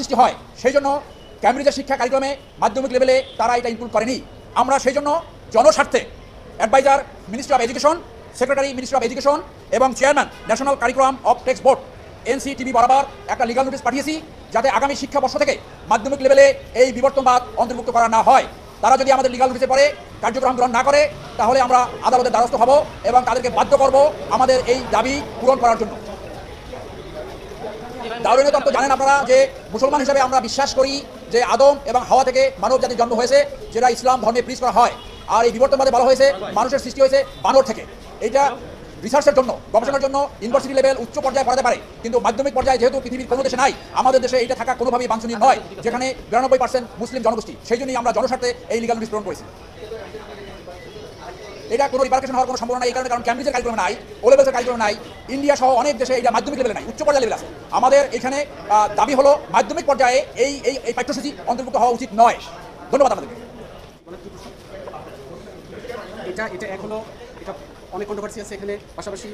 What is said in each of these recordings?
সৃষ্টি হয় সেই জন্য ক্যামব্রিজের শিক্ষা কারিক্রমে মাধ্যমিক লেভেলে তারা এটা ইনক্লুড করেনি। আমরা সেই জন্য জনস্বার্থে adviser ministry of education, secretary ministry of education এবং chairman national curriculum of text board NCTB বরাবর একটা লিগাল নোটিশ পাঠিয়েছি, যাতে আগামী শিক্ষাবর্ষ থেকে মাধ্যমিক লেভেলে এই বিবর্তনবাদ অন্তর্ভুক্ত করা না হয়। তারা যদি আমাদের লিগাল নোটিশে পরে কার্যক্রম গ্রহণ না করে, তাহলে আমরা আদালতের দ্বারস্থ হব এবং তাদেরকে বাধ্য করব আমাদের এই দাবি পূরণ করার জন্য। দারুণীয় তত্ত্ব জানেন আপনারা যে মুসলমান হিসেবে আমরা বিশ্বাস করি যে আদম এবং হাওয়া থেকে মানব জাতির জন্ম হয়েছে, যেটা ইসলাম ধর্মে প্রিচ করা হয়। আর এই বিবর্তনবাদে বলা হয়েছে মানুষের সৃষ্টি হয়েছে বানর থেকে। এইটা রিসার্চের জন্য, গবেষণার জন্য ইউনিভার্সিটি লেভেল উচ্চ পর্যায়ে পড়াতে পারে, কিন্তু মাধ্যমিক পর্যায়ে যেহেতু পৃথিবীর কোনো দেশে নাই, আমাদের দেশে এটা থাকা কোনোভাবেই বাঞ্ছনীয় নয়, যেখানে 92% মুসলিম জনগোষ্ঠী। সেই জন্যই আমরা জনস্বার্থে এই লিগাল নোটিশ প্রেরণ করেছি। এটা কোনো রিপার্কেশন হওয়ার কোনো সম্ভাবনা নাই, এই কারণে কারণ ক্যামব্রিজের কারিকুলাম নাই, ও লেভেলের কারিকুলাম নাই, ইন্ডিয়া সহ অনেক দেশে এটা মাধ্যমিক লেভেলে নাই, উচ্চ পর্যায়ে লেভেল আছে। আমাদের এখানে দাবি হলো মাধ্যমিক পর্যায়ে এই পাঠ্যসূচি অন্তর্ভুক্ত হওয়া উচিত নয়। ধন্যবাদ আপনাদেরকে। এটা এখনো এটা অনেক কন্ট্রোভার্সি আছে এখানে, পাশাপাশি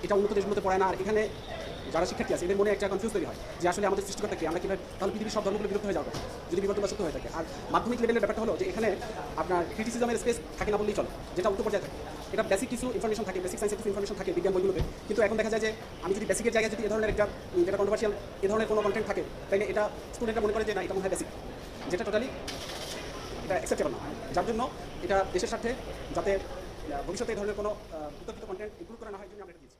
এটা উন্নত দেশগুলোতে পড়ে না। আর এখানে যারা শিক্ষার্থী আছে এদের মনে একটা কনফিউজ তৈরি হয় যে আসলে আমাদের সৃষ্টিকর্তা কি, আমরা কীভাবে তাহলে পৃথিবীর সব ধর্মগুলো বিরক্ত হয়ে যাবে যদি বিবর্তন সত্য হয়ে থাকে। আর মাধ্যমিক লেভেলের ব্যাপারটা হলো যে এখানে আপনার ক্রিটিসিজমের স্পেস থাকে না বললেই চলে, যেটা উচ্চ পর্যায়ে থাকে। এটা বেসিক কিছু ইনফরমেশন থাকে, বেসিক সায়েন্সের কিছু ইনফরমেশন থাকে বিজ্ঞান বইগুলোতে, কিন্তু এখন দেখা যায় যে আমি যদি বেসিকের জায়গায় যদি এ ধরনের একটা যেটা কন্ট্রোভার্সিয়াল এ ধরনের কোনো কন্টেন্ট থাকে, তাইলে এটা স্টুডেন্টরা মনে করে যে না এটা মনে হয় বেসিক, যেটা টোটালি এটা অ্যাকসেপ্টেবল না। যার জন্য এটা দেশের স্বার্থে যাতে ভবিষ্যতে এই ধরনের কোনো বিতর্কিত কন্টেন্ট ইনক্লুড করা না হয়, জন্য আমরা এটা দিয়েছি।